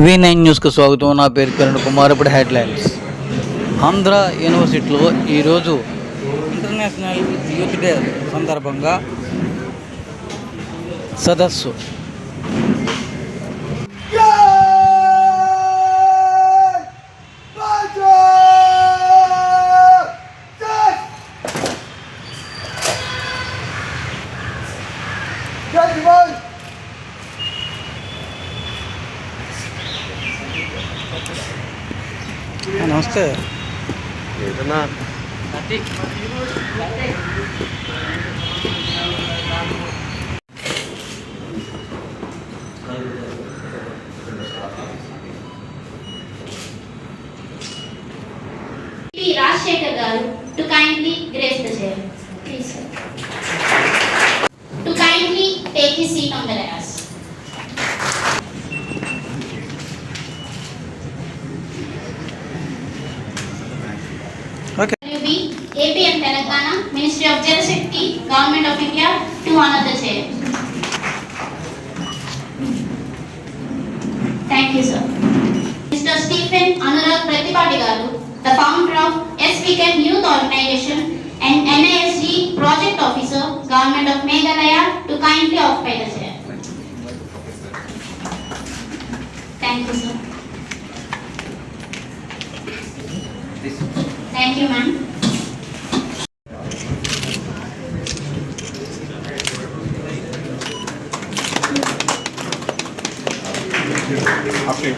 V9 న్యూస్కు స్వాగతం. నా పేరు కిరణ్ కుమార్. ఇప్పుడు హెడ్లైన్స్. ఆంధ్ర యూనివర్సిటీలో ఈరోజు ఇంటర్నేషనల్ యూత్ డే సందర్భంగా సదస్సు. నమస్తే. Rajshekhar garu to kindly grace the chair. Please, sir. To kindly take his seat on the dais. Okay. WB, AP and Telangana, Ministry of Jal Shakti, Government of India to honor the chair. Thank you, sir. Mr. Stephen Anurag Pratipati garu, the founder of SVCAN Youth Organization and NISG Project Officer, Government of Meghalaya, to kindly occupy the chair. Thank you, sir. Thank you, ma'am. Okay.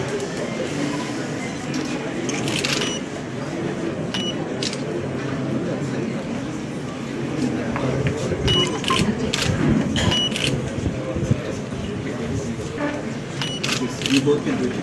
You both can do it.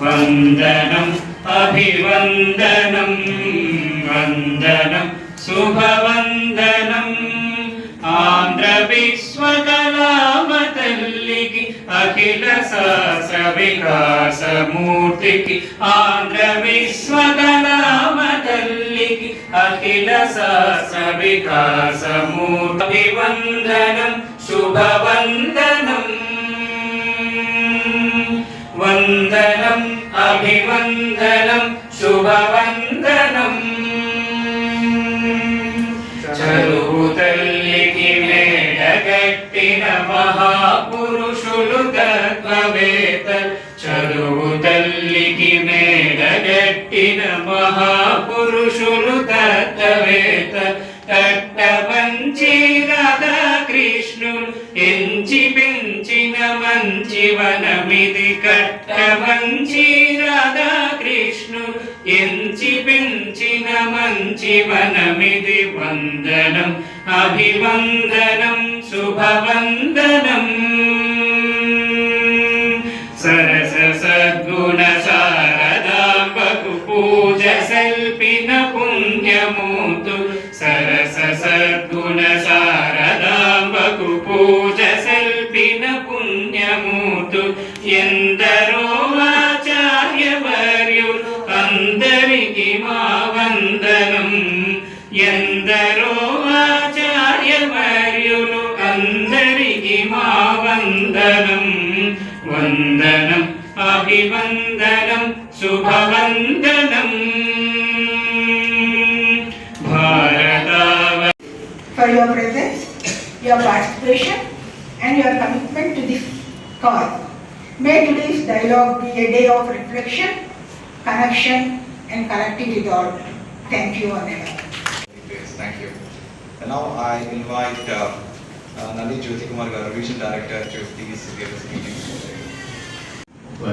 వందనం అభివందనం వందనం శుభవందనం ఆంధ్ర విశ్వకళామ తల్లికి అఖిల శాస్త్ర వికాసమూర్తికి ఆంధ్ర విశ్వకళామ తల్లికి అఖిల శాస్త్ర వికాసమూర్తి అభివందనం శుభవందనం వందనం అభివందనం శుభవందనం చలువు తల్లికి మేడగట్టిన మహాపురుషులు తత్వవేత్త చలువు తల్లికి మేడగట్టిన మహాపురుషులు తత్వవేత్త కట్టమంచి రాధాకృష్ణులు ఎంచి పెంచిన మంచి వనమిది కట్టమంచి రాధాకృష్ణులు ఎంచి పెంచిన మంచి వనమిది వందనం అభివందనం శుభవందనం సరస సద్గుణ శారదాంబకు పూజ సల్పిన పుణ్యమూర్తు సరస సద్గుణ శారదాంబకు పూజ సల్పిన పుణ్యమూర్తు ఎందరో ఆచార్యవర్యులు అందరికి మా వందనం ఎందరో ఆచార్యవర్యులు అందరికి మా వందనం వందనం అభివందనం శుభవందనం భారతావ. For your presence, your participation and your commitment to this cause. May today's dialogue be a day of reflection, connection and connecting with all. Thank you all. Thank you. And now I invite Nandi Jyoti Kumar Garu, Regional Director, to please give us a meeting.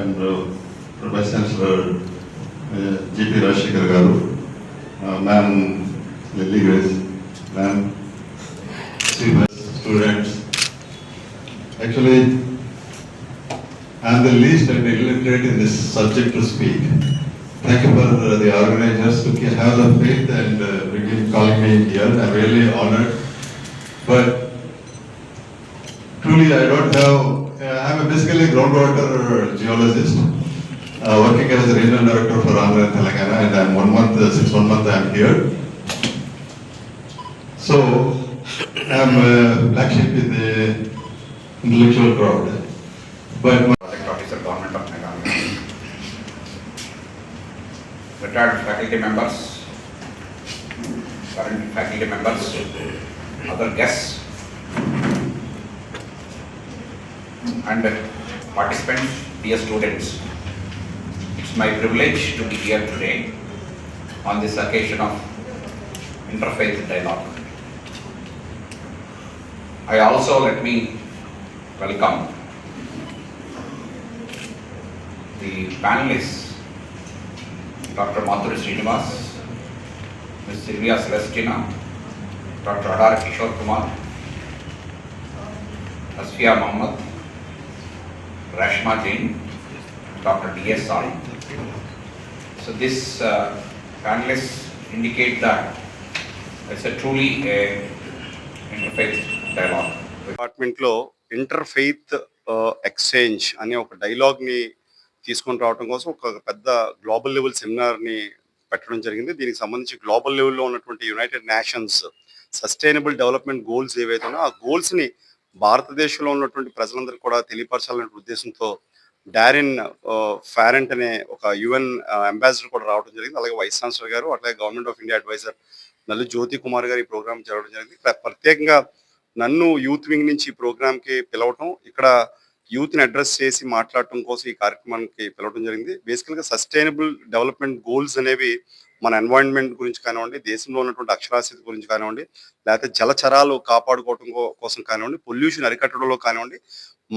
And Vice Chancellor G.P. Rajshekhar Garu, Ma'am Lily Grace, Ma'am, students. Actually, I'm the least and illiterate in this subject to speak. Thank you for the organizers to have the faith and begin calling me here. I'm really honored. But truly, I don't have. I'm basically a groundwater geologist, working as a regional director for Andhra and Telangana, and I'm 1 month, since 1 month I'm here. So I'm a black sheep in the intellectual crowd. But Project Officer, Government of Meghalaya. Retired faculty members, current faculty members, other guests, and participants, dear students. It's my privilege to be here today on this occasion of interfaith dialogue. I also let me welcome the panelists, Dr. Madhuri Srinivas, Ms. Sylvia Celestina, Dr. Adar Kishore Kumar, Asfia Mohammed, Rashma Jain, Dr. D.S. Sal. So this panelists indicate that it's a truly a interfaith dialogue. డిపార్ట్మెంట్లో interfaith exchange అనే ఒక డైలాగ్ని తీసుకొని రావడం కోసం ఒక పెద్ద global level సెమినార్ని పెట్టడం జరిగింది. దీనికి సంబంధించి గ్లోబల్ లెవెల్లో ఉన్నటువంటి United nations sustainable development goals ఏవైతే ఉన్నాయో ఆ గోల్స్ని భారతదేశంలో ఉన్నటువంటి ప్రజలందరికీ కూడా తెలియపరచాలనే ఉద్దేశంతో డారిన్ ఫారెంట్ అనే ఒక యుఎన్ అంబాసిడర్ కూడా రావడం జరిగింది. అలాగే వైస్ ఛాన్సలర్ గారు, అట్లాగే గవర్నమెంట్ ఆఫ్ ఇండియా అడ్వైజర్ నల్లు జ్యోతి కుమార్ గారు ఈ ప్రోగ్రామ్ జరగడం జరిగింది. ప్రత్యేకంగా నన్ను యూత్ వింగ్ నుంచి ఈ ప్రోగ్రామ్కి పిలవటం, ఇక్కడ యూత్ని అడ్రస్ చేసి మాట్లాడటం కోసం ఈ కార్యక్రమానికి పిలవడం జరిగింది. బేసికల్గా సస్టైనబుల్ డెవలప్మెంట్ గోల్స్ అనేవి మన ఎన్వైరన్మెంట్ గురించి కానివ్వండి, దేశంలో ఉన్నటువంటి అక్షరాస్యత గురించి కానివ్వండి, లేకపోతే జలచరాలు కాపాడుకోవడం కోసం కానివ్వండి, పొల్యూషన్ అరికట్టడంలో కానివ్వండి,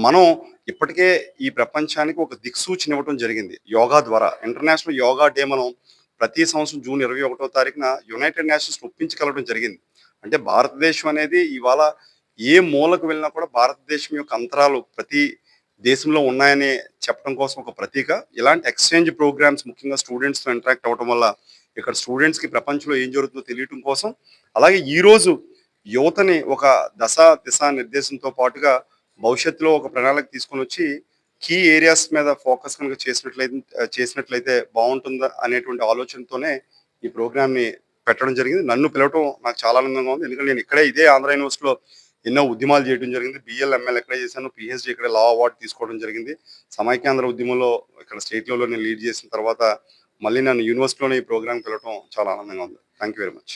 మనం ఇప్పటికే ఈ ప్రపంచానికి ఒక దిక్సూచిని ఇవ్వడం జరిగింది యోగా ద్వారా. ఇంటర్నేషనల్ యోగా డే మనం ప్రతి సంవత్సరం జూన్ 21వ తారీఖున యునైటెడ్ నేషన్స్ ఒప్పించగలగడం జరిగింది. అంటే భారతదేశం అనేది ఇవాళ ఏ మూలకు వెళ్ళినా కూడా భారతదేశం యొక్క అంతరాలు ప్రతి దేశంలో ఉన్నాయని చెప్పడం కోసం ఒక ప్రతీక. ఇలాంటి ఎక్స్చేంజ్ ప్రోగ్రామ్స్ ముఖ్యంగా స్టూడెంట్స్తో ఇంటరాక్ట్ అవ్వడం వల్ల ఇక్కడ స్టూడెంట్స్కి ప్రపంచంలో ఏం జరుగుతుందో తెలియటం కోసం, అలాగే ఈరోజు యువతని ఒక దిశా నిర్దేశంతో పాటుగా భవిష్యత్తులో ఒక ప్రణాళిక తీసుకొని వచ్చి కీ ఏరియాస్ మీద ఫోకస్ కనుక చేసినట్లయితే బాగుంటుందా అనేటువంటి ఆలోచనతోనే ఈ ప్రోగ్రామ్ని పెట్టడం జరిగింది. నన్ను పిలవటం నాకు చాలా ఆనందంగా ఉంది. ఎందుకంటే నేను ఇక్కడే ఇదే ఆంధ్ర యూనివర్సిటీలో ఎన్నో ఉద్యమాలు చేయడం జరిగింది. బిఎల్ ఎంఎల్ ఇక్కడే చేశాను, పిహెచ్డి ఇక్కడ లా అవార్డు తీసుకోవడం జరిగింది. సమైక్యాంధ్ర ఉద్యమంలో ఇక్కడ స్టేట్ లెవెల్లో నేను లీడ్ చేసిన తర్వాత మళ్ళీ నన్ను యూనివర్సిటీలోనే ఈ ప్రోగ్రామ్ పిలవటం చాలా ఆనందంగా ఉంది. Thank you very much.